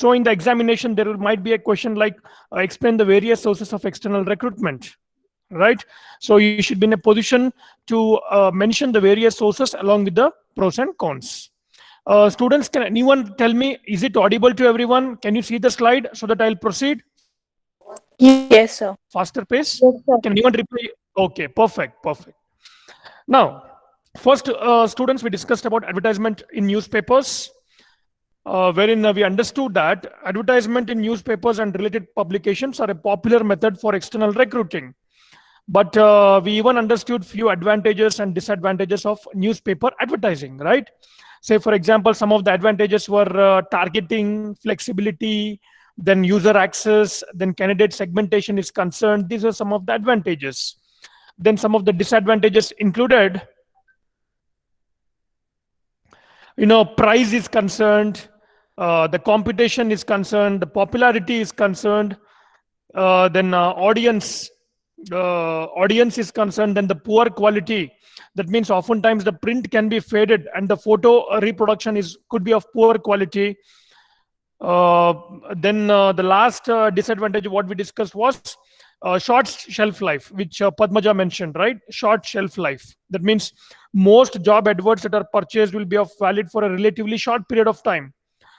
So in the examination, there might be a question like explain the various sources of external recruitment, right? So you should be in a position to mention the various sources along with the pros and cons. Students, can anyone tell me, is it audible to everyone? Can you see the slide so that I'll proceed? Yes, sir. Faster pace? Yes, sir. Can anyone reply? Okay, perfect, perfect. Now, first, students, we discussed about advertisement in newspapers, wherein we understood that advertisement in newspapers and related publications are a popular method for external recruiting. But we even understood few advantages and disadvantages of newspaper advertising, right? Say, for example, some of the advantages were targeting, flexibility, then user access, then candidate segmentation is concerned. These are some of the advantages. Then some of the disadvantages included, price is concerned, the competition is concerned, the popularity is concerned, then audience is concerned, then the poor quality. That means oftentimes the print can be faded and the photo reproduction could be of poor quality. Then the last disadvantage what we discussed was short shelf life, which Padmaja mentioned, right? Short shelf life. That means most job adverts that are purchased will be valid for a relatively short period of time.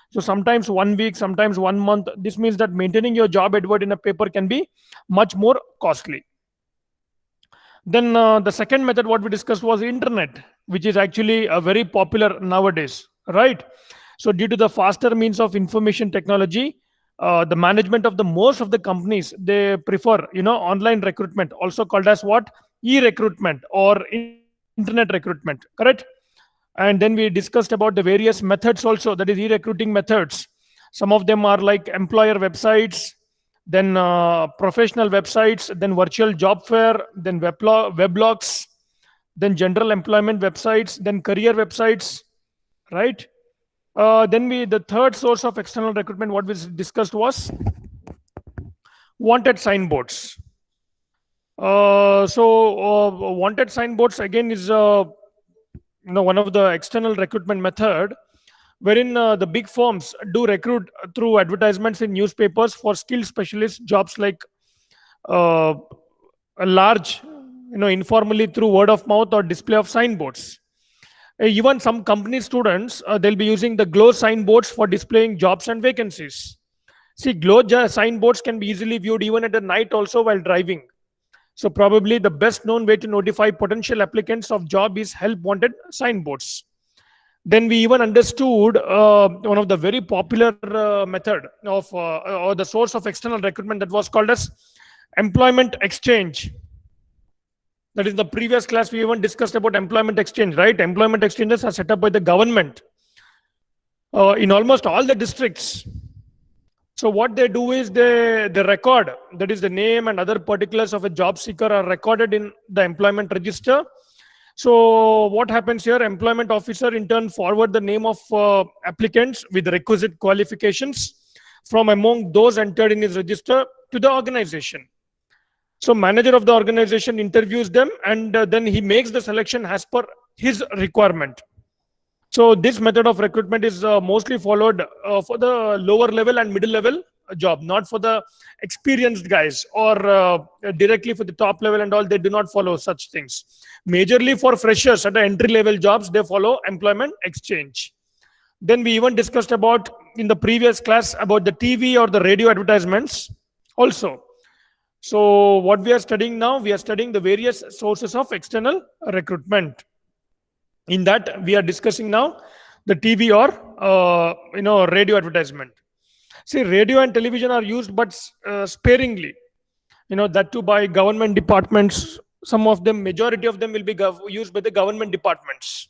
So sometimes 1 week, sometimes 1 month. This means that maintaining your job advert in a paper can be much more costly. Then the second method what we discussed was internet, which is actually very popular nowadays, right? So due to the faster means of information technology, the management of the most of the companies, they prefer online recruitment, also called as what, e-recruitment or internet recruitment, correct? And then we discussed about the various methods also, that is e-recruiting methods. Some of them are like employer websites, then professional websites, then virtual job fair, then weblogs, then general employment websites, then career websites, right? Then the third source of external recruitment what we discussed was wanted signboards. Wanted signboards again is one of the external recruitment method, wherein the big firms do recruit through advertisements in newspapers for skilled specialist jobs, like a large, informally through word of mouth or display of signboards. Even some company students, they'll be using the glow signboards for displaying jobs and vacancies. See, glow signboards can be easily viewed even at the night also while driving. So probably the best known way to notify potential applicants of job is help wanted signboards. Then we even understood one of the very popular method of or the source of external recruitment, that was called as employment exchange. That is, the previous class we even discussed about employment exchange, right? Employment exchanges are set up by the government in almost all the districts. So what they do is they record, that is the name and other particulars of a job seeker are recorded in the employment register. So what happens here, employment officer in turn forward the name of applicants with requisite qualifications from among those entered in his register to the organization. So manager of the organization interviews them, and then he makes the selection as per his requirement. So this method of recruitment is mostly followed for the lower level and middle level job, not for the experienced guys or directly for the top level and all. They do not follow such things. Majorly for freshers at the entry level jobs, they follow employment exchange. Then we even discussed about in the previous class about the TV or the radio advertisements also. So what we are studying now, we are studying the various sources of external recruitment. In that, we are discussing now the TV or radio advertisement. See, radio and television are used, but sparingly. That too by government departments. Some of them, majority of them will be used by the government departments.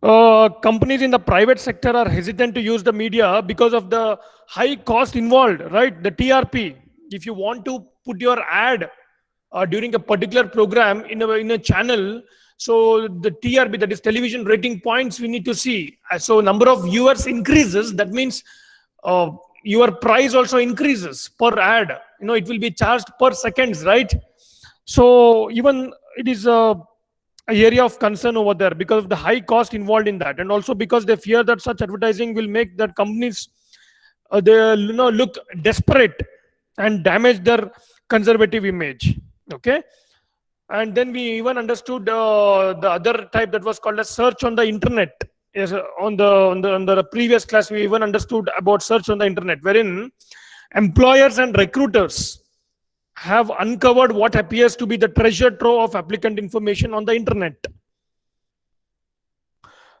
Companies in the private sector are hesitant to use the media because of the high cost involved, right? The TRP. If you want to put your ad during a particular program in a channel, so the TRP, that is television rating points, we need to see. So number of viewers increases. That means your price also increases per ad. It will be charged per seconds, right? So even it is area of concern over there because of the high cost involved in that, and also because they fear that such advertising will make that companies they look desperate and damage their conservative image. Okay. And then we even understood the other type that was called as search on the internet. Yes, on the previous class we even understood about search on the internet, wherein employers and recruiters have uncovered what appears to be the treasure trove of applicant information on the internet.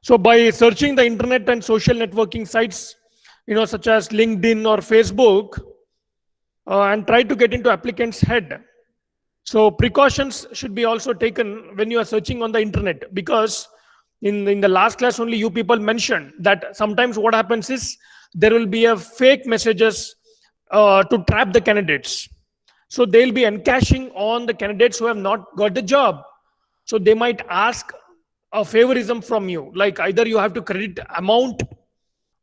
So by searching the internet and social networking sites, such as LinkedIn or Facebook, and try to get into applicant's head. So precautions should be also taken when you are searching on the internet, because in the last class only you people mentioned that sometimes what happens is there will be a fake messages to trap the candidates. So they'll be encashing on the candidates who have not got the job. So they might ask a favorism from you, like either you have to credit amount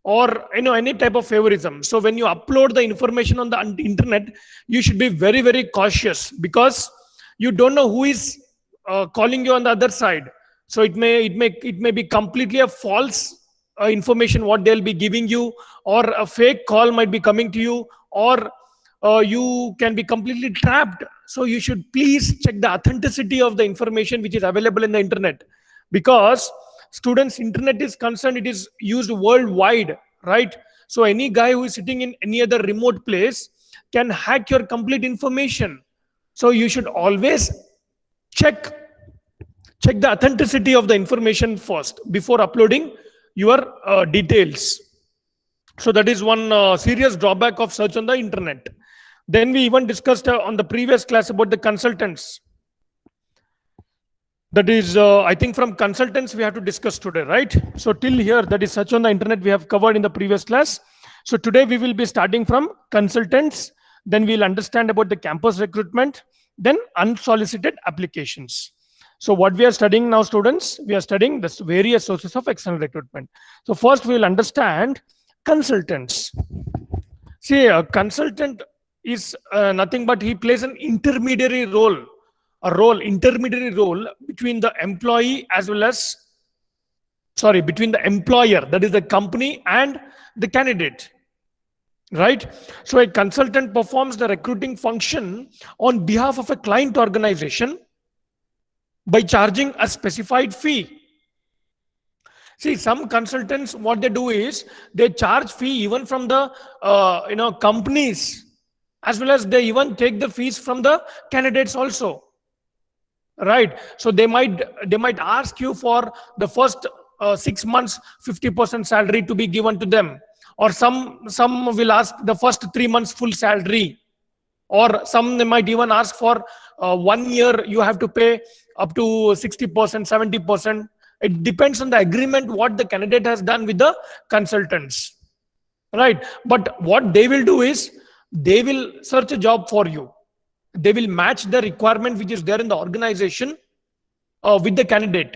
or any type of favorism. So when you upload the information on the internet, you should be very very cautious, because you don't know who is calling you on the other side. So it may be completely a false information what they'll be giving you, or a fake call might be coming to you, or you can be completely trapped. So you should please check the authenticity of the information which is available in the internet, because students internet is concerned, it is used worldwide, right? So any guy who is sitting in any other remote place can hack your complete information. So you should always check check the authenticity of the information first before uploading your details. So that is one serious drawback of search on the internet. Then we even discussed on the previous class about the consultants. That is, I think from consultants we have to discuss today, right? So till here, that is search on the internet we have covered in the previous class. So today we will be starting from consultants. Then we'll understand about the campus recruitment, then unsolicited applications. So what we are studying now, students, we are studying the various sources of external recruitment. So first we will understand consultants. See, a consultant is nothing but he plays an intermediary role, intermediary role between the employee as well as, between the employer, that is the company, and the candidate, right? So a consultant performs the recruiting function on behalf of a client organization by charging a specified fee. See, some consultants, what they do is they charge fee even from the companies, as well as they even take the fees from the candidates also, right? So they might ask you for the first 6 months 50% salary to be given to them, or some will ask the first 3 months full salary, or some they might even ask for 1 year you have to pay up to 60%, 70%. It depends on the agreement what the candidate has done with the consultants, right? But what they will do is they will search a job for you. They will match the requirement which is there in the organization with the candidate.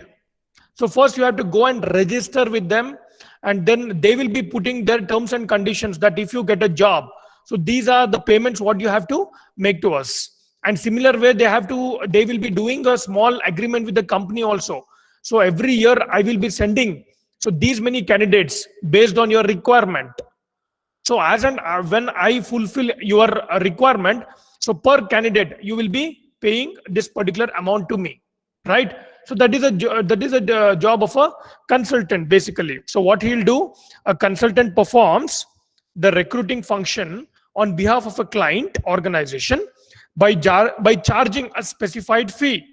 So first you have to go and register with them, and then they will be putting their terms and conditions that if you get a job, so these are the payments what you have to make to us. And similar way they will be doing a small agreement with the company also. So every year I will be sending so these many candidates based on your requirement. So as and when I fulfill your requirement, so per candidate you will be paying this particular amount to me, right? So that is a job of a consultant basically. So what he'll do, a consultant performs the recruiting function on behalf of a client organization by charging a specified fee.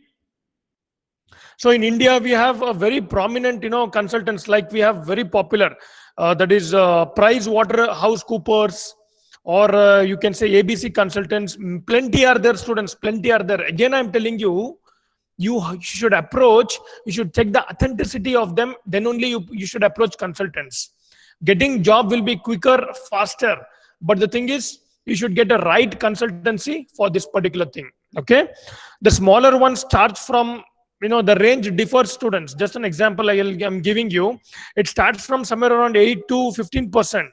So in India we have a very prominent consultants, like we have very popular that is Price Waterhouse Coopers, or you can say ABC consultants. Plenty are there, students, plenty are there. Again I'm telling you, you should check the authenticity of them, then only you should approach consultants. Getting job will be quicker, faster, but the thing is you should get a right consultancy for this particular thing. Okay, the smaller ones charge from, the range differs, students. Just an example I'm giving you, it starts from somewhere around 8 to 15%.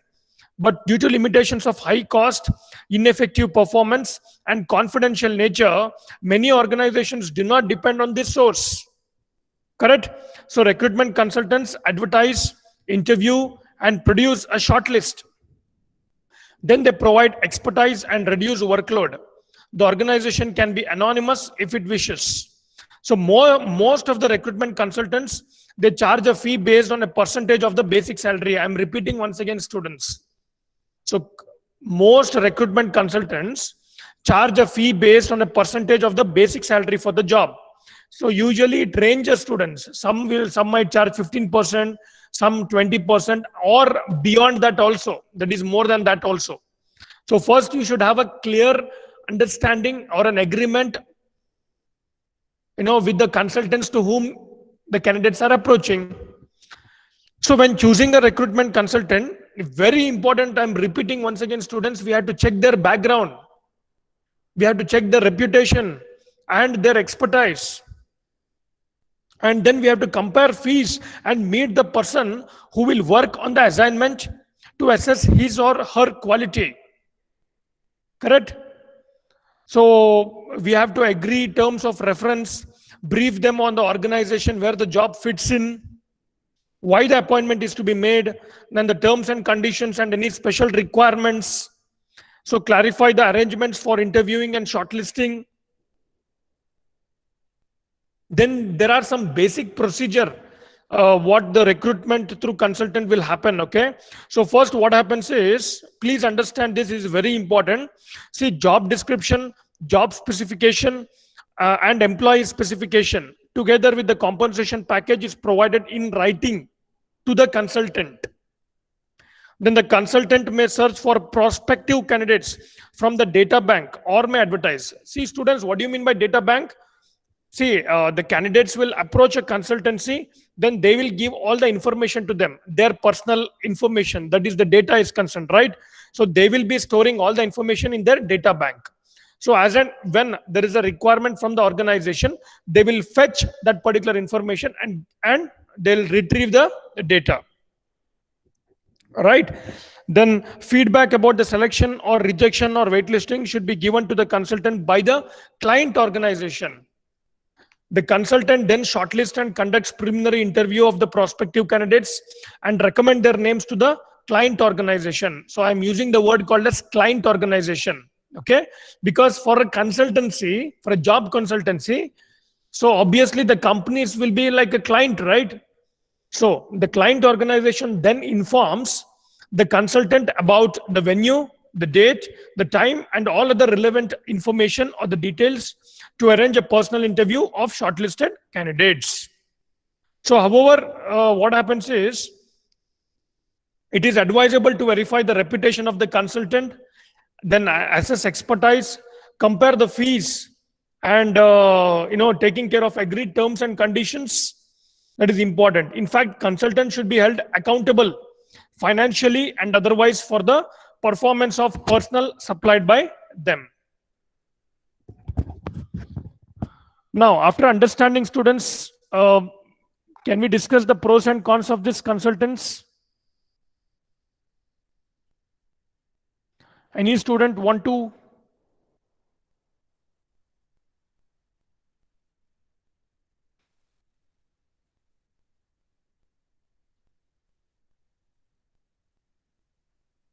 But due to limitations of high cost, ineffective performance, and confidential nature, many organizations do not depend on this source. Correct? So recruitment consultants advertise, interview, and produce a shortlist. Then they provide expertise and reduce workload. The organization can be anonymous if it wishes. So most of the recruitment consultants, they charge a fee based on a percentage of the basic salary. I'm repeating once again, students. So most recruitment consultants charge a fee based on a percentage of the basic salary for the job. So usually it ranges, students. Some might charge 15%, some 20%, or beyond that also. That is more than that also. So first you should have a clear understanding or an agreement, with the consultants to whom the candidates are approaching. So when choosing a recruitment consultant, very important, I'm repeating once again, students, we have to check their background. We have to check their reputation and their expertise. And then we have to compare fees and meet the person who will work on the assignment to assess his or her quality. Correct? So we have to agree terms of reference, brief them on the organization where the job fits in, why the appointment is to be made, then the terms and conditions and any special requirements. So clarify the arrangements for interviewing and shortlisting. Then there are some basic procedure what the recruitment through consultant will happen. Okay, so first what happens is, please understand, this is very important. See, job description, job specification, and employee specification together with the compensation package is provided in writing to the consultant. Then the consultant may search for prospective candidates from the data bank or may advertise. See, students, what do you mean by data bank? See, the candidates will approach a consultancy, then they will give all the information to them, their personal information, that is the data is concerned, right? So they will be storing all the information in their data bank. So as and when there is a requirement from the organization, they will fetch that particular information and they'll retrieve the data. Right? Then feedback about the selection or rejection or waitlisting should be given to the consultant by the client organization. The consultant then shortlists and conducts preliminary interview of the prospective candidates and recommend their names to the client organization. So I'm using the word called as client organization. Okay, because for a consultancy, for a job consultancy, so obviously the companies will be like a client, right? So the client organization then informs the consultant about the venue, the date, the time, and all other relevant information or the details to arrange a personal interview of shortlisted candidates. So, however, what happens is, it is advisable to verify the reputation of the consultant, then assess expertise, compare the fees, and taking care of agreed terms and conditions. That is important. In fact, consultants should be held accountable financially and otherwise for the performance of personnel supplied by them. Now, after understanding, students, can we discuss the pros and cons of this consultants? Any student want to?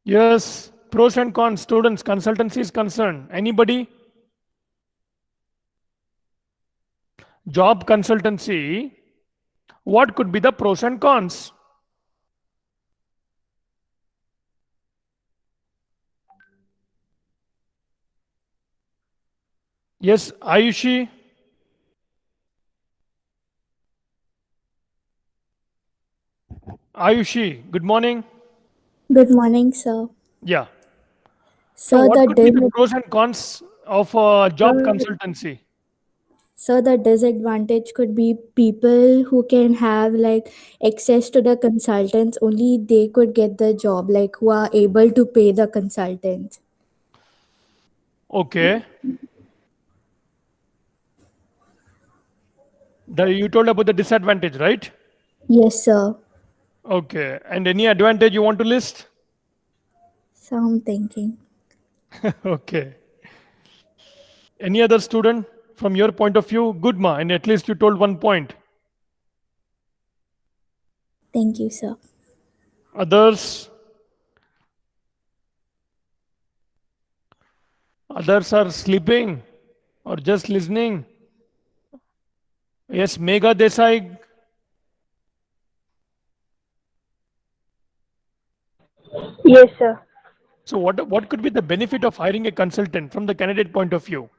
Yes, pros and cons, students, consultancy is concerned. Anybody? Job consultancy, what could be the pros and cons? Yes, Ayushi. Ayushi, good morning. Good morning, sir. Yeah. So Sir, what the could be the dis- pros and cons of job consultancy? sir, the disadvantage could be people who can have like access to the consultants, only they could get the job, like who are able to pay the consultants. Okay. You told about the disadvantage, right? Yes, sir. Okay. And any advantage you want to list? So I'm thinking. Okay. Any other student from your point of view? Good, ma. And at least you told one point. Thank you, sir. Others? Others are sleeping or just listening. Yes, Megha Desai. Yes, sir. So what could be the benefit of hiring a consultant from the candidate point of view?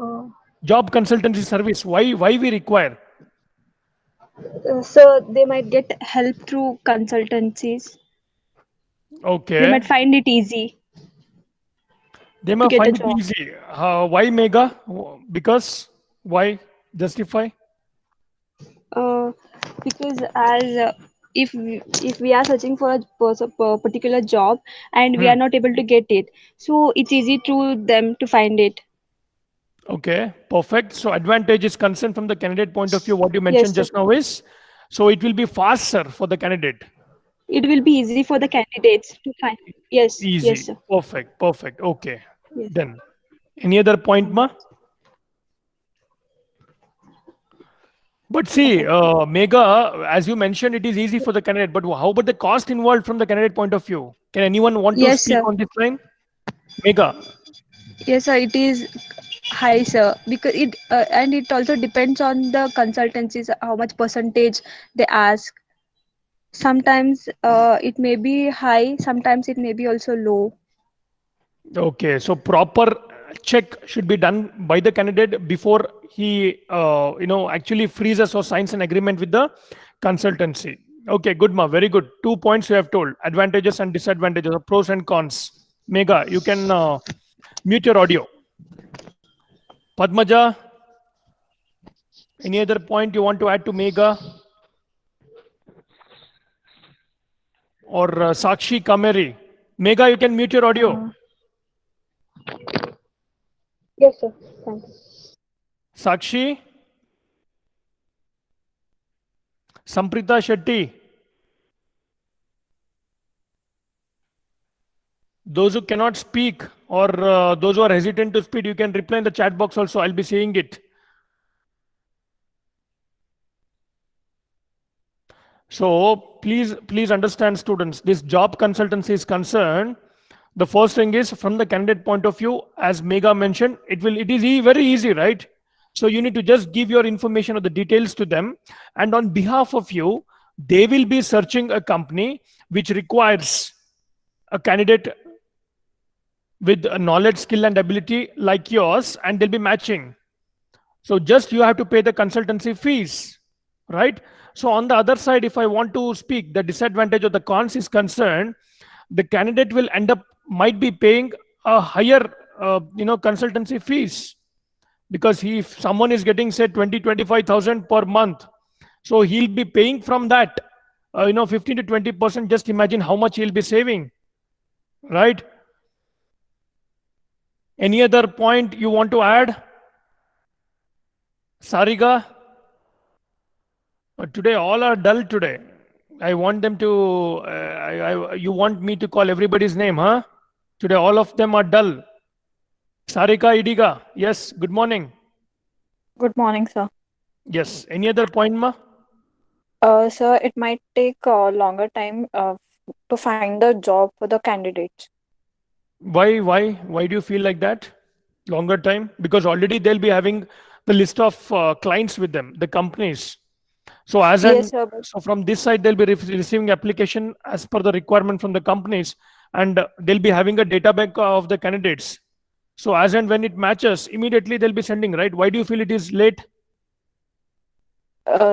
Uh, Job consultancy service. Why we require? so they might get help through consultancies. They Okay. might find it easy They to may get a find it job. easy. Why Mega? Because why? Justify. Uh, because as if we are searching for a particular job and we Hmm. are not able to get it, so it's easy to them to find it. Okay. Perfect. So advantage is concerned from the candidate point of view. What you Yes, mentioned sir. just now is, so it will be faster for the candidate. It will be easy for the candidates to find. Yes, yes, Easy. sir. Perfect. Perfect. Okay. Yes. Then any other point, ma? But see, Mega, as you mentioned, it is easy for the candidate. But how about the cost involved from the candidate point of view? Can anyone want to Yes, speak sir. on this line? Mega. Yes, sir. It is high, sir, because it and it also depends on the consultancies how much percentage they ask. Sometimes it may be high, sometimes it may be also low. Okay, so proper check should be done by the candidate before he, actually freezes or signs an agreement with the consultancy. Okay, good, ma. Very good. 2 points you have told: advantages and disadvantages, or pros and cons. Mega, you can mute your audio. Padmaja, any other point you want to add to Mega or Sakshi Kameri? Mega, you can mute your audio. Uh, yes, sir. Thanks. Sakshi, Samprita Shetty. Those who cannot speak or those who are hesitant to speak, you can reply in the chat box also. I'll be seeing it. So please understand, students, this job consultancy is concerned. The first thing is from the candidate point of view, as Mega mentioned, it is very easy, right? So you need to just give your information or the details to them, and on behalf of you, they will be searching a company which requires a candidate with a knowledge, skill, and ability like yours, and they'll be matching. So just you have to pay the consultancy fees, right? So on the other side, if I want to speak, the disadvantage or the cons is concerned, the candidate will end up might be paying a higher, consultancy fees, because if someone is getting say 20-25,000 per month, so he'll be paying from that, 15 to 20%. Just imagine how much he'll be saving, right? Any other point you want to add, Sariga? Today all are dull today. I want them to. You want me to call everybody's name, huh? Today all of them are dull. Sarika Idiga. Yes. Good morning. Good morning, sir. Yes. Any other point, ma? Sir, it might take a longer time to find the job for the candidates. Why do you feel like that? Longer time? Because already they'll be having the list of clients with them, the companies. So as Yes, an sir, but so from this side, they'll be receiving application as per the requirement from the companies, and they'll be having a data bank of the candidates. So as and when it matches, immediately they'll be sending, right? Why do you feel it is late?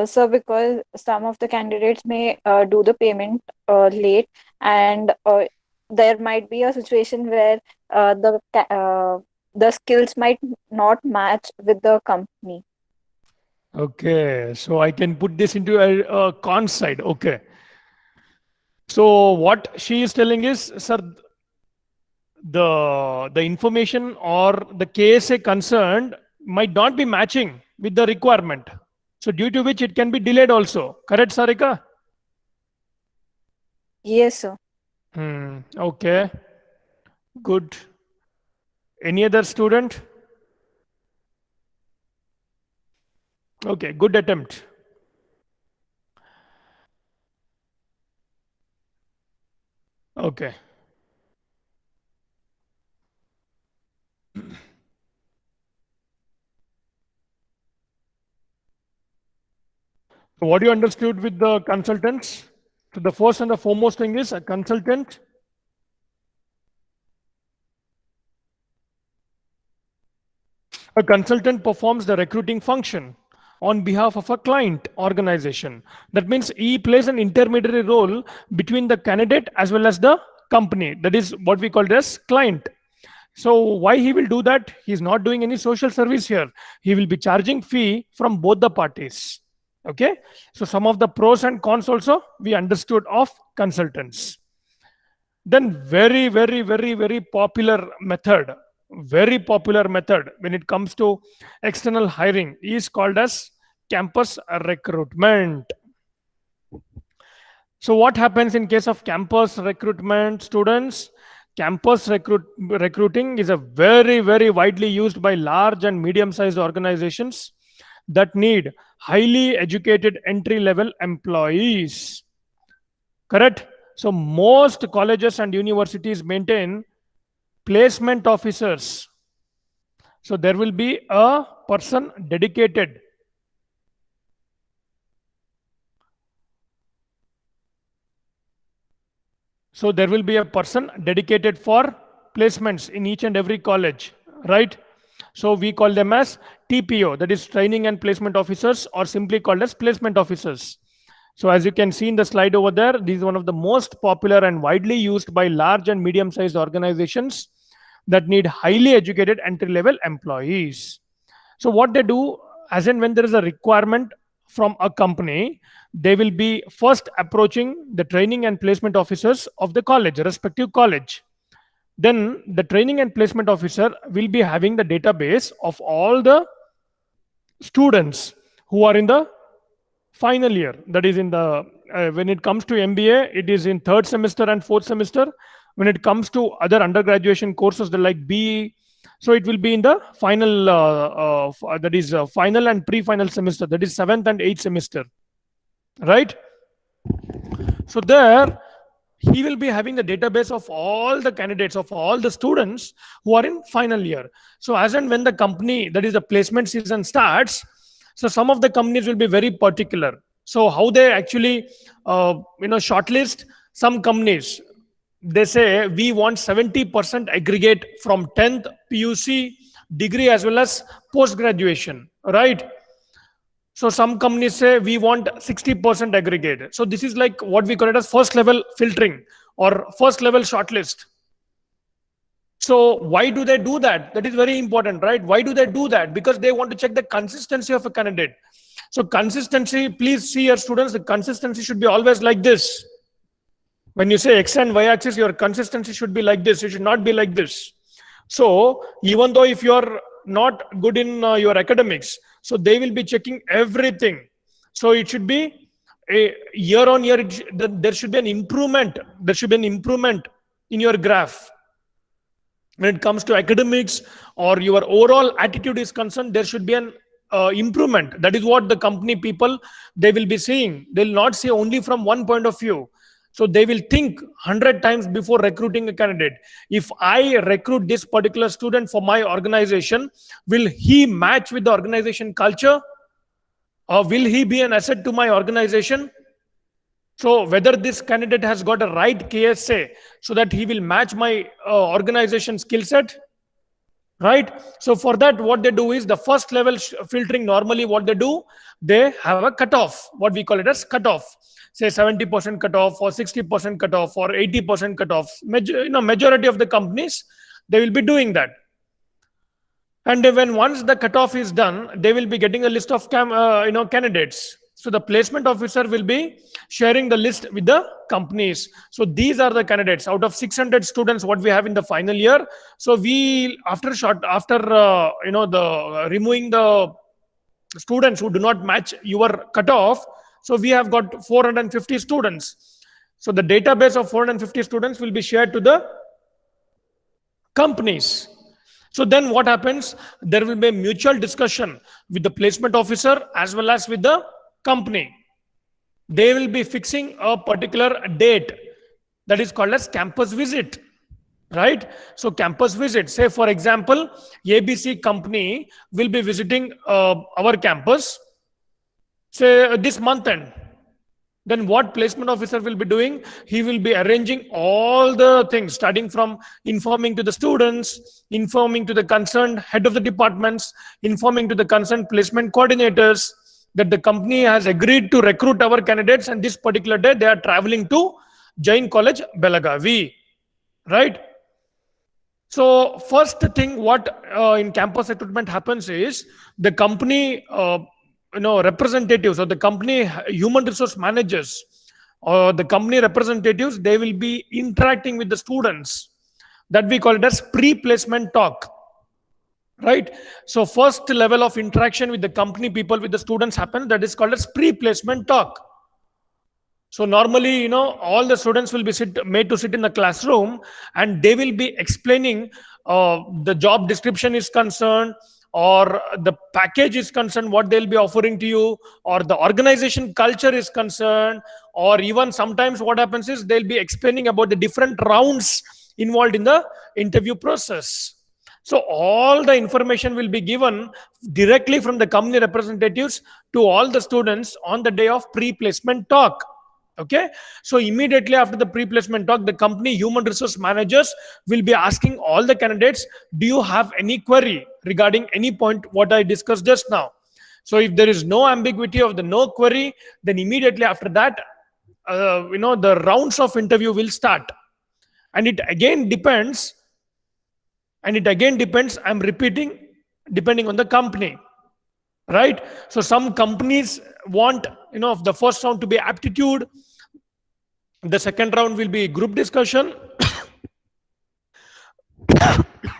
sir, because some of the candidates may do the payment late, and there might be a situation where the skills might not match with the company. Okay, so I can put this into a con side. Okay. So what she is telling is, sir, the information or the KSA concerned might not be matching with the requirement. So due to which it can be delayed also. Correct, Sarika? Yes, sir. Okay, good. Any other student? Okay, good attempt. Okay. So what you understood with the consultants? So the first and the foremost thing is a consultant. A consultant performs the recruiting function on behalf of a client organization. That means he plays an intermediary role between the candidate as well as the company. That is what we call as client. So why he will do that? He's not doing any social service here. He will be charging fee from both the parties. Okay. So some of the pros and cons also we understood of consultants. Then very popular method, very popular method when it comes to external hiring is called as campus recruitment. So what happens in case of campus recruitment, students? Campus recruiting is a very widely used by large and medium sized organizations that need highly educated entry level employees. Correct? So most colleges and universities maintain placement officers. So there will be a person dedicated. So there will be a person dedicated for placements in each and every college, right? So we call them as TPO, that is training and placement officers, or simply called as placement officers. So as you can see in the slide over there, this is one of the most popular and widely used by large and medium sized organizations that need highly educated entry level employees. So what they do, as and when there is a requirement from a company, they will be first approaching the training and placement officers of the college, respective college. Then the training and placement officer will be having the database of all the students who are in the final year. That is in the when it comes to MBA, it is in third semester and fourth semester. When it comes to other undergraduation courses, the like BE, so it will be in the final that is final and pre-final semester. That is seventh and eighth semester, right? So there he will be having the database of all the candidates, of all the students who are in final year. So as and when the company, that is the placement season starts, so some of the companies will be very particular. So how they actually shortlist? Some companies, they say we want 70% aggregate from 10th PUC degree as well as post graduation, right? So some companies say we want 60% aggregate. So this is like what we call it as first level filtering or first level shortlist. So why do they do that? That is very important, right? Why do they do that? Because they want to check the consistency of a candidate. So consistency, please see your students, the consistency should be always like this. When you say X and Y axis, your consistency should be like this. It should not be like this. So even though if you're not good in your academics, so they will be checking everything. So it should be a year on year, there should be an improvement. There should be an improvement in your graph. When it comes to academics or your overall attitude is concerned, there should be an improvement. That is what the company people, they will be seeing. They will not see only from one point of view. So they will think 100 times before recruiting a candidate. If I recruit this particular student for my organization, will he match with the organization culture? Or will he be an asset to my organization? So whether this candidate has got a right KSA so that he will match my organization skill set, right? So for that, what they do is the first level filtering. Normally what they do, they have a cutoff, what we call it as cutoff, say 70% cutoff or 60% cutoff or 80% cutoff. Majority of the companies, they will be doing that. And when once the cutoff is done, they will be getting a list of candidates. So the placement officer will be sharing the list with the companies. So these are the candidates out of 600 students what we have in the final year. So we after removing the students who do not match your cutoff, so we have got 450 students. So the database of 450 students will be shared to the companies. So then what happens? There will be a mutual discussion with the placement officer as well as with the company. They will be fixing a particular date That is called as campus visit, right? So campus visit, say for example, ABC company will be visiting our campus, say this month end. Then what placement officer will be doing? He will be arranging all the things, starting from informing to the students, informing to the concerned head of the departments, informing to the concerned placement coordinators that the company has agreed to recruit our candidates, and this particular day they are traveling to Jain College, Belagavi, right? So first thing what in campus recruitment happens is the company representatives, or the company human resource managers, or the company representatives, they will be interacting with the students. That we call it as pre-placement talk, right? So first level of interaction with the company people, with the students happen, that is called as pre-placement talk. So normally, all the students will be made to sit in the classroom, and they will be explaining the job description is concerned, or the package is concerned, what they'll be offering to you, or the organization culture is concerned, or even sometimes what happens is they'll be explaining about the different rounds involved in the interview process. So all the information will be given directly from the company representatives to all the students on the day of pre-placement talk. Okay, so immediately after the pre-placement talk, the company human resource managers will be asking all the candidates, do you have any query regarding any point what I discussed just now? So if there is no ambiguity of the no query, then immediately after that, the rounds of interview will start. And it again depends, I'm repeating, depending on the company, right? So some companies want, the first round to be aptitude, the second round will be group discussion.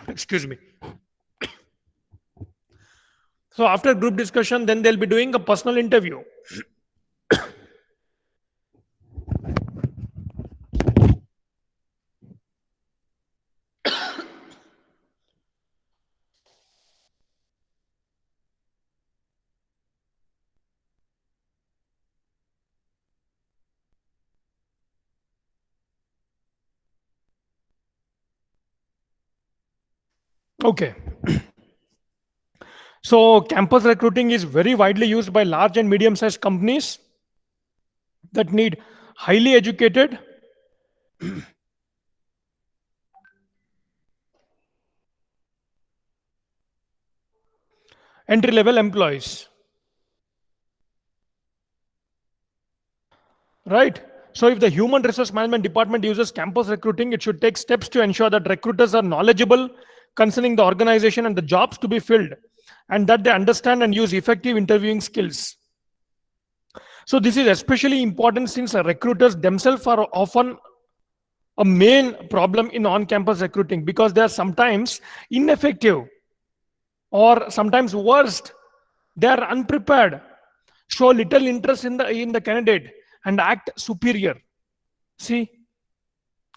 Excuse me. So after group discussion, then they'll be doing a personal interview. Okay. So campus recruiting is very widely used by large and medium-sized companies that need highly educated, entry-level employees, right? So if the human resource management department uses campus recruiting, it should take steps to ensure that recruiters are knowledgeable concerning the organization and the jobs to be filled, and that they understand and use effective interviewing skills. So this is especially important since recruiters themselves are often a main problem in on-campus recruiting, because they are sometimes ineffective, or sometimes worst, they are unprepared, show little interest in the candidate, and act superior. See,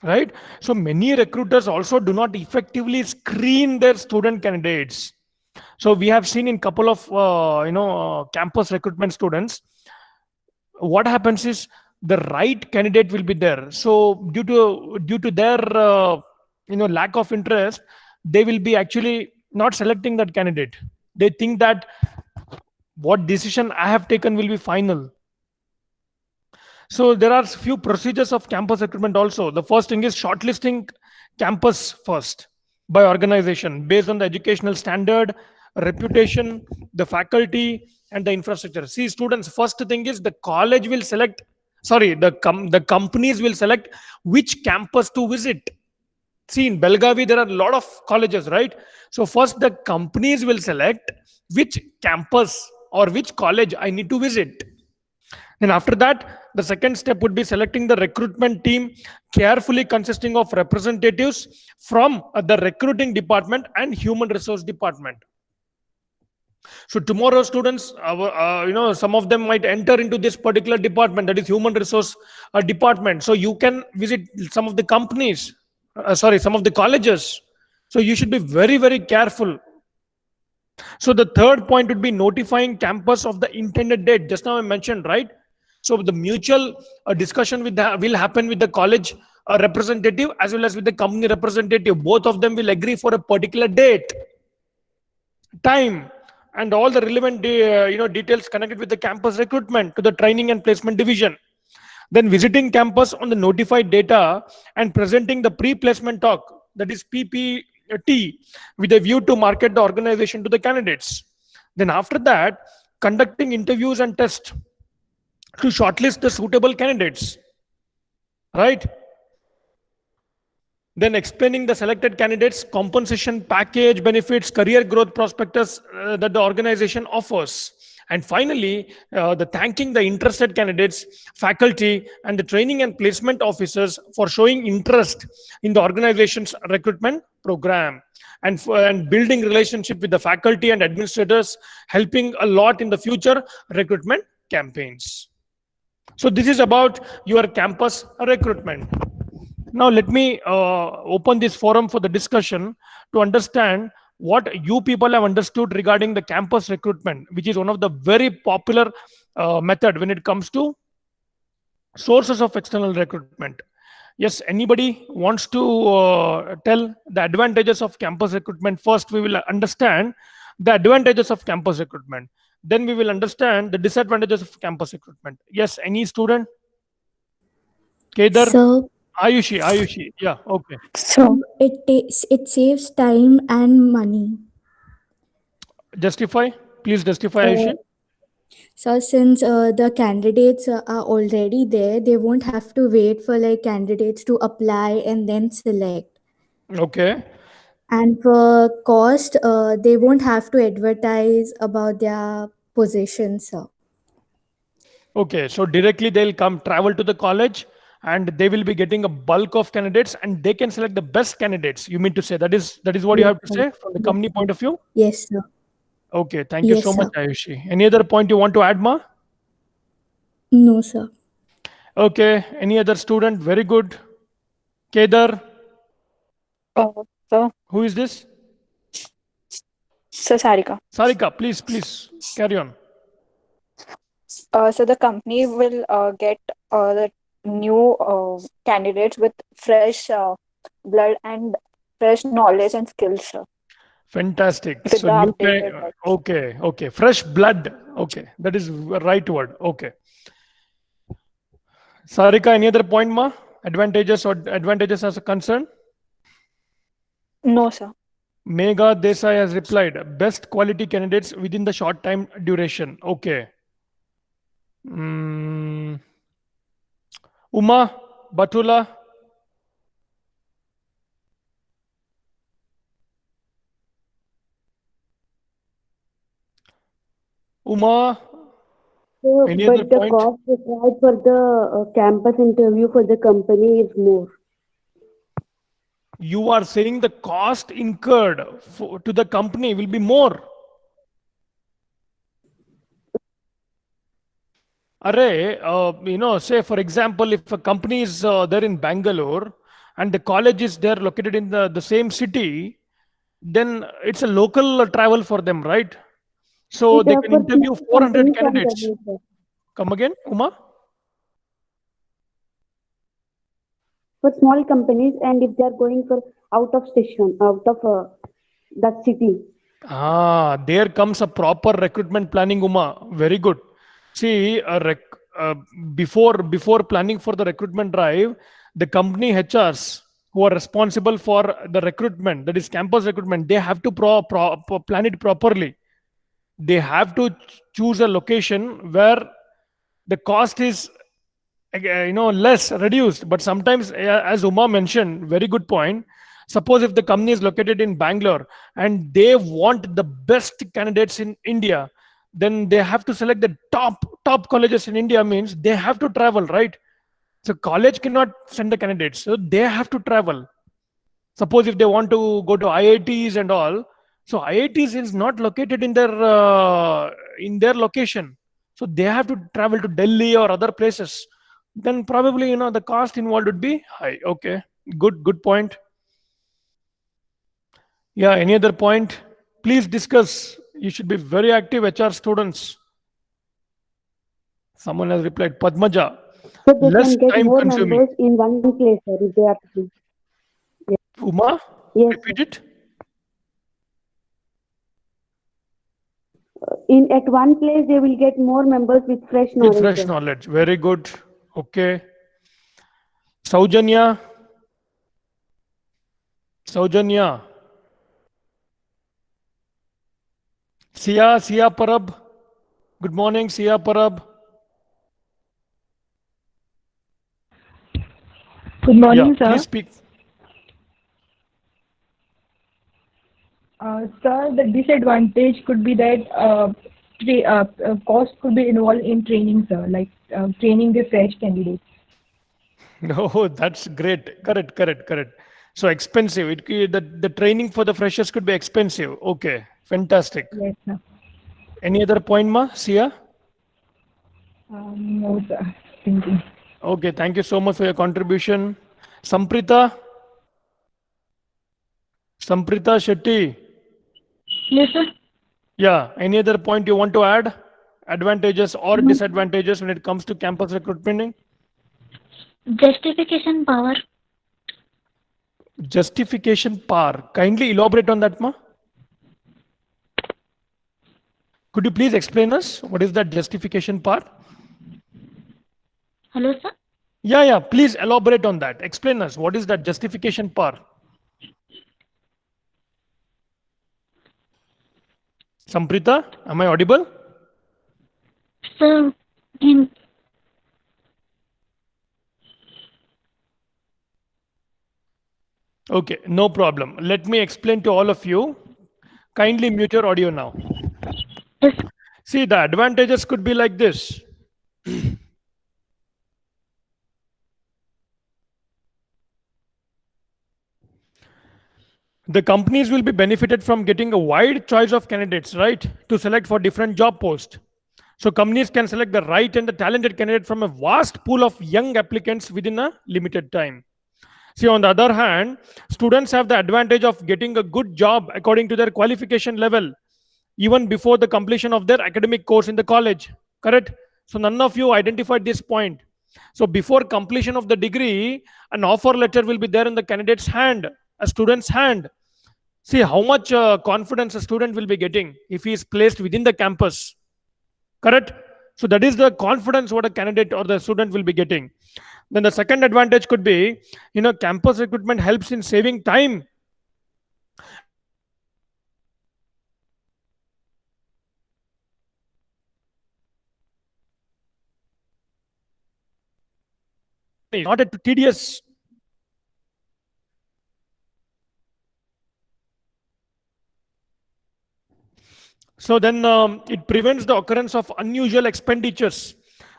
right? So many recruiters also do not effectively screen their student candidates. So we have seen in couple of campus recruitment students, what happens is the right candidate will be there. So due to their lack of interest, they will be actually not selecting that candidate. They think that what decision I have taken will be final. So there are few procedures of campus recruitment also. The first thing is shortlisting campus first by organization based on the educational standard, reputation, the faculty, and the infrastructure. See, students, first thing is the college will select, the companies will select which campus to visit. See, in Belgavi, there are a lot of colleges, right? So first the companies will select which campus or which college I need to visit. Then after that, the second step would be selecting the recruitment team, carefully consisting of representatives from the recruiting department and human resource department. So tomorrow students, some of them might enter into this particular department, that is human resource department. So you can visit some of the companies, some of the colleges. So you should be very, very careful. So the third point would be notifying campus of the intended date. Just now I mentioned, right? So the mutual discussion will happen with the college representative as well as with the company representative. Both of them will agree for a particular date, time, and all the relevant details connected with the campus recruitment to the training and placement division. Then visiting campus on the notified data and presenting the pre-placement talk, that is PPT, with a view to market the organization to the candidates. Then after that, conducting interviews and tests to shortlist the suitable candidates, right? Then explaining the selected candidates compensation package, benefits, career growth prospectus that the organization offers. And finally, the thanking the interested candidates, faculty, and the training and placement officers for showing interest in the organization's recruitment program, and building relationship with the faculty and administrators, helping a lot in the future recruitment campaigns. So this is about your campus recruitment. Now let me open this forum for the discussion to understand what you people have understood regarding the campus recruitment, which is one of the very popular method when it comes to sources of external recruitment. Yes, anybody wants to tell the advantages of campus recruitment? First, we will understand the advantages of campus recruitment. Then we will understand the disadvantages of campus recruitment. Yes, any student? Kedar? So Ayushi. Yeah, okay. So, it saves time and money. Justify. Please justify, Uh, Ayushi. so since the candidates are already there, they won't have to wait for like candidates to apply and then select. Okay. And for cost, they won't have to advertise about their positions. So Okay. So directly they'll come travel to the college and they will be getting a bulk of candidates and they can select the best candidates. You mean to say that is what you yes, have to sir. say from the Yes, company sir. point of view? Yes, sir. Okay. Thank you so Yes, much, sir. Ayushi. Any other point you want to add, Ma? No, sir. Okay. Any other student? Very good. Kedar. uh, so, Who is this? so Sarika. Sarika. Please carry on. So the company will get the new candidates with fresh blood and fresh knowledge and skills Fantastic. with So the new updated batch. okay. Fresh blood. Okay. That is the right word. Okay. Sarika, any other point, Ma? Advantages as a concern? No, sir. Megha Desai has replied, best quality candidates within the short time duration. Okay. Mm, Uma, Batula, Uma, So, any other but the point? cost required for the campus interview for the company is more. You are saying the cost incurred to the company will be more. Array, say for example, if a company is there in Bangalore and the college is there located in the same city, then it's a local travel for them, right? So It they can for interview small 400 companies I'm candidates. telling, sir. Come again, Uma? For small companies, and if they are going for out of station, out of that city. There comes a proper recruitment planning, Uma. Very good. See, uh, before planning for the recruitment drive, the company HRs who are responsible for the recruitment, that is campus recruitment, they have to plan it properly. They have to choose a location where the cost is less reduced. But sometimes, as Uma mentioned, very good point. Suppose if the company is located in Bangalore and they want the best candidates in India, then they have to select the top colleges in India. Means they have to travel, right? So college cannot send the candidates, so they have to travel. Suppose if they want to go to IITs and all, so IITs is not located in their location, so they have to travel to Delhi or other places. Then probably the cost involved would be high. Okay, good point. Yeah, any other point? Please discuss. You should be very active, HR students. Someone has replied, Padmaja. So they Less can get time more consuming. members in one place, sir, if they are to do. Uma, Yes, sir. repeat it. In at one place, they will get more members with fresh With knowledge, fresh sir. knowledge. Very good. Okay. Saujanya. Saujanya. Sia Parab. Good morning, Sia Parab. Good morning, Yeah, please sir. speak. Sir, the disadvantage could be that cost could be involved in training, sir, like training the fresh candidates. No, that's great. Correct. So expensive. The training for the freshers could be expensive. Okay, fantastic. Yes, sir. Any other point, ma? Sia? No, sir. Thank you. Okay, thank you so much for your contribution. Samprita? Samprita Shetty? Yes, sir. Yeah, any other point you want to add? Advantages or No. disadvantages when it comes to campus recruitment? Justification power. Justification power. Kindly elaborate on that, ma. Could you please explain us what is that justification part? Hello, sir. Yeah, please elaborate on that. Explain us what is that justification part. Samprita, am I audible? Sir, in Okay, no problem. Let me explain to all of you. Kindly mute your audio now. yes, See, the advantages could be like this. The companies will be benefited from getting a wide choice of candidates, right? To select for different job posts. So companies can select the right and the talented candidate from a vast pool of young applicants within a limited time. See, on the other hand, students have the advantage of getting a good job according to their qualification level, even before the completion of their academic course in the college. Correct? So none of you identified this point. So before completion of the degree, an offer letter will be there in the candidate's hand, a student's hand. See how much confidence a student will be getting if he is placed within the campus. Correct? So that is the confidence what a candidate or the student will be getting. Then the second advantage could be, campus recruitment helps in saving time. Not a tedious. So then it prevents the occurrence of unusual expenditures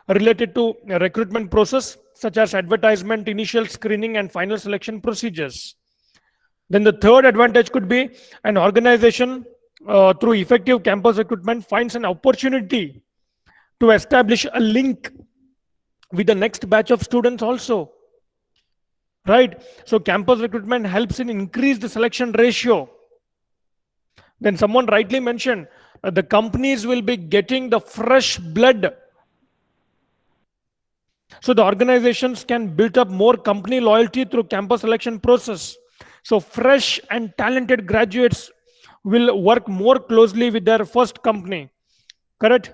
related to recruitment process, such as advertisement, initial screening, and final selection procedures. Then the third advantage could be an organization through effective campus recruitment finds an opportunity to establish a link with the next batch of students also. Right? So campus recruitment helps in increase the selection ratio. Then someone rightly mentioned the companies will be getting the fresh blood. So the organizations can build up more company loyalty through campus selection process. So fresh and talented graduates will work more closely with their first company. Correct?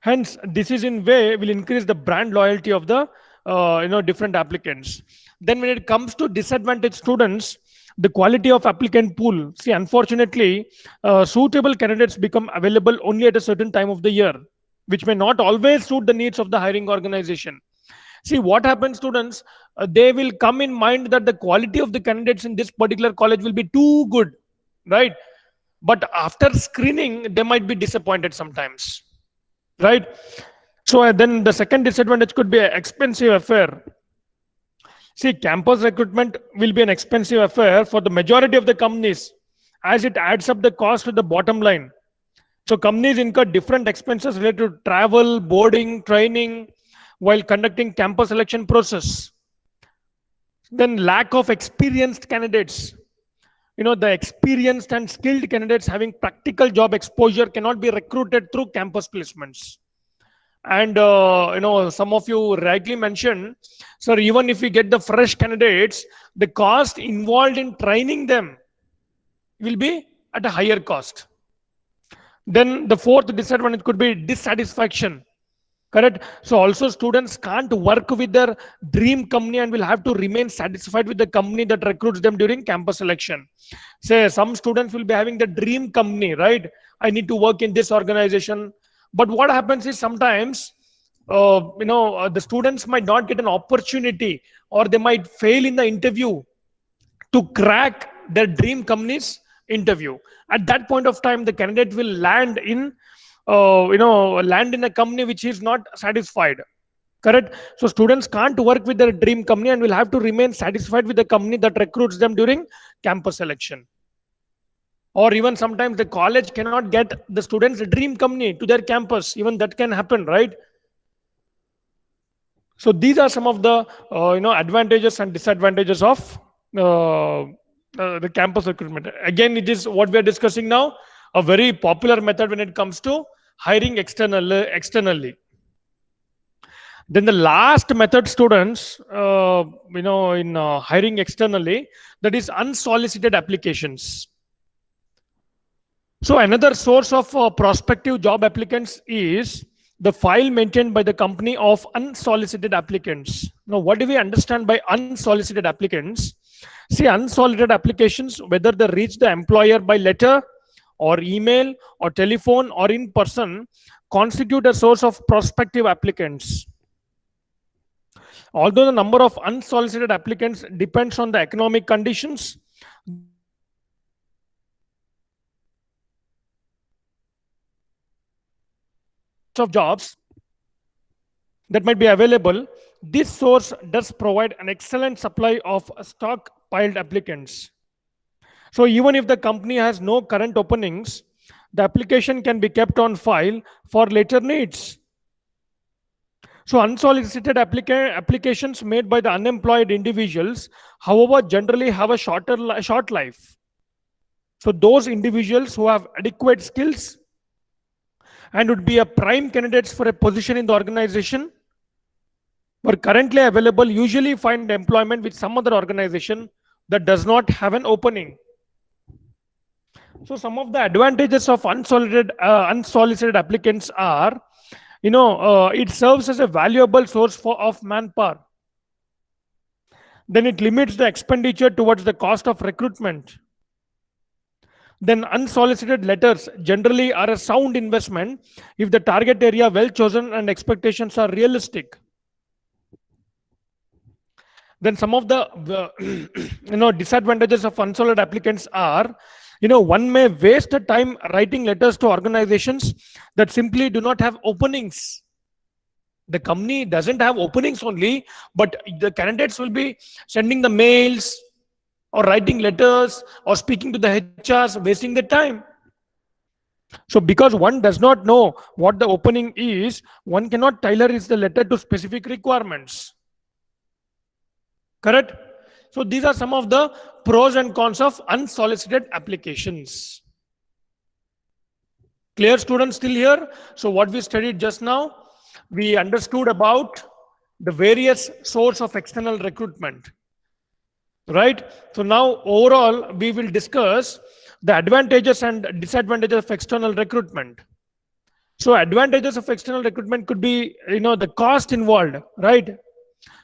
Hence, this is in way will increase the brand loyalty of the different applicants. Then when it comes to disadvantaged students, the quality of applicant pool. See, unfortunately, suitable candidates become available only at a certain time of the year, which may not always suit the needs of the hiring organization. See, what happens, students, they will come in mind that the quality of the candidates in this particular college will be too good, right? But after screening, they might be disappointed sometimes, right? So then the second disadvantage could be an expensive affair. See, campus recruitment will be an expensive affair for the majority of the companies as it adds up the cost to the bottom line. So companies incur different expenses related to travel, boarding, training while conducting campus selection process. Then lack of experienced candidates. The experienced and skilled candidates having practical job exposure cannot be recruited through campus placements. And some of you rightly mentioned, sir, even if we get the fresh candidates, the cost involved in training them will be at a higher cost. Then the fourth disadvantage could be dissatisfaction. Correct. So also students can't work with their dream company and will have to remain satisfied with the company that recruits them during campus selection. Say some students will be having the dream company, right? I need to work in this organization. But what happens is sometimes, the students might not get an opportunity, or they might fail in the interview to crack their dream company's interview. At that point of time, the candidate will land in a company which is not satisfied. Correct. So students can't work with their dream company and will have to remain satisfied with the company that recruits them during campus selection. Or even sometimes the college cannot get the students' dream company to their campus. Even that can happen, right? So these are some of the advantages and disadvantages of the campus recruitment. Again, it is what we are discussing now, a very popular method when it comes to hiring externally. Then the last method, students, in hiring externally, that is unsolicited applications. So another source of prospective job applicants is the file maintained by the company of unsolicited applicants. Now, what do we understand by unsolicited applicants? See, unsolicited applications, whether they reach the employer by letter or email or telephone or in person, constitute a source of prospective applicants. Although the number of unsolicited applicants depends on the economic conditions, of jobs that might be available, this source does provide an excellent supply of stockpiled applicants. So even if the company has no current openings, the application can be kept on file for later needs. So unsolicited applications made by the unemployed individuals, however, generally have a short life. So those individuals who have adequate skills and would be a prime candidates for a position in the organization were currently available usually find employment with some other organization that does not have an opening. So some of the advantages of unsolicited applicants are, it serves as a valuable source of manpower. Then it limits the expenditure towards the cost of recruitment. Then unsolicited letters generally are a sound investment if the target area well chosen and expectations are realistic. Then some of the disadvantages of unsolicited applicants are, one may waste the time writing letters to organizations that simply do not have openings. The company doesn't have openings only, but the candidates will be sending the mails or writing letters or speaking to the HRs, wasting the time. So because one does not know what the opening is, one cannot tailor the letter to specific requirements. Correct? So these are some of the pros and cons of unsolicited applications. Clear, students, still here? So what we studied just now, we understood about the various sources of external recruitment. Right? So now overall, we will discuss the advantages and disadvantages of external recruitment. So advantages of external recruitment could be, the cost involved, right?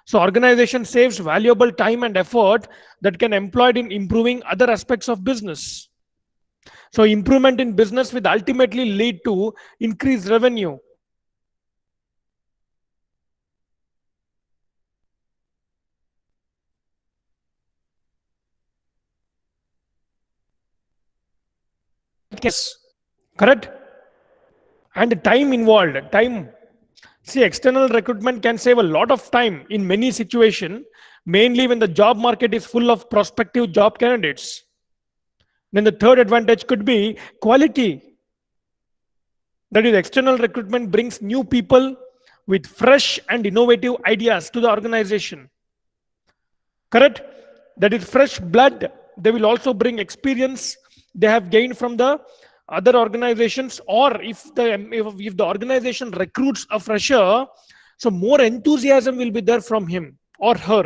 So organization saves valuable time and effort that can be employed in improving other aspects of business. So improvement in business will ultimately lead to increased revenue. Yes, correct? And the time involved, see, external recruitment can save a lot of time in many situations, mainly when the job market is full of prospective job candidates. Then the third advantage could be quality. That is, external recruitment brings new people with fresh and innovative ideas to the organization. Correct? That is fresh blood. They will also bring experience they have gained from the other organizations, or if the organization recruits a fresher, so more enthusiasm will be there from him or her.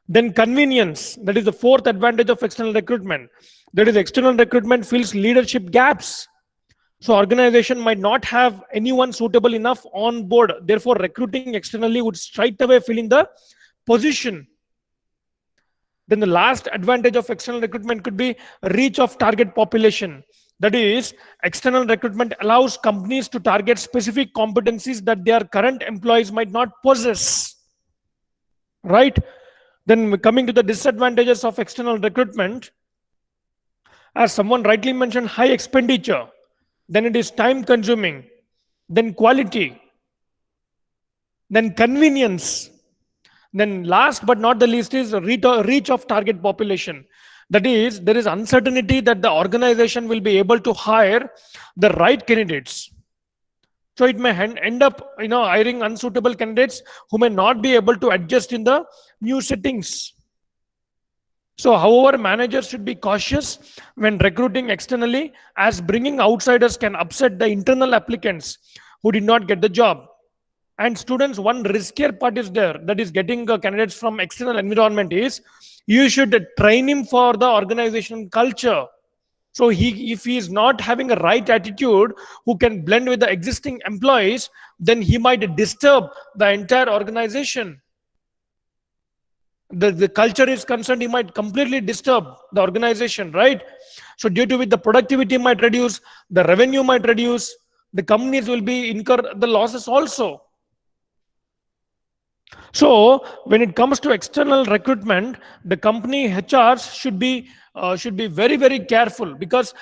Then convenience, that is the fourth advantage of external recruitment. That is, external recruitment fills leadership gaps. So organization might not have anyone suitable enough on board. Therefore, recruiting externally would straight away fill in the position. Then the last advantage of external recruitment could be reach of target population. That is, external recruitment allows companies to target specific competencies that their current employees might not possess. Right? Then coming to the disadvantages of external recruitment, as someone rightly mentioned, high expenditure, then it is time consuming, then quality, then convenience, then last but not the least is reach of target population. That is, there is uncertainty that the organization will be able to hire the right candidates. So it may end up, hiring unsuitable candidates who may not be able to adjust in the new settings. So, however, managers should be cautious when recruiting externally, as bringing outsiders can upset the internal applicants who did not get the job. And students, one riskier part is there, that is getting candidates from external environment, is you should train him for the organization culture. So if he is not having a right attitude who can blend with the existing employees, then he might disturb the entire organization. The culture is concerned, he might completely disturb the organization, right? So due to which the productivity might reduce, the revenue might reduce, the companies will be incur the losses also. So when it comes to external recruitment, the company HRs should be very, very careful, because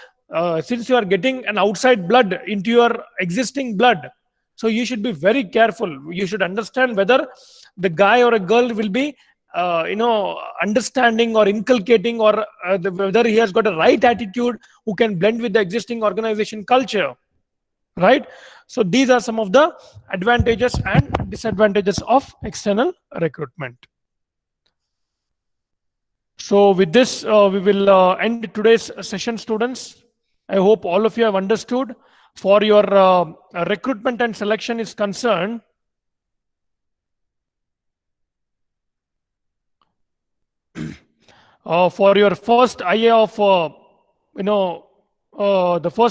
since you are getting an outside blood into your existing blood, so you should be very careful. You should understand whether the guy or a girl will be understanding or inculcating, or whether he has got a right attitude who can blend with the existing organization culture. Right? So these are some of the advantages and disadvantages of external recruitment. So with this, we will end today's session, students. I hope all of you have understood. For your recruitment and selection is concerned, for your first IA of, the first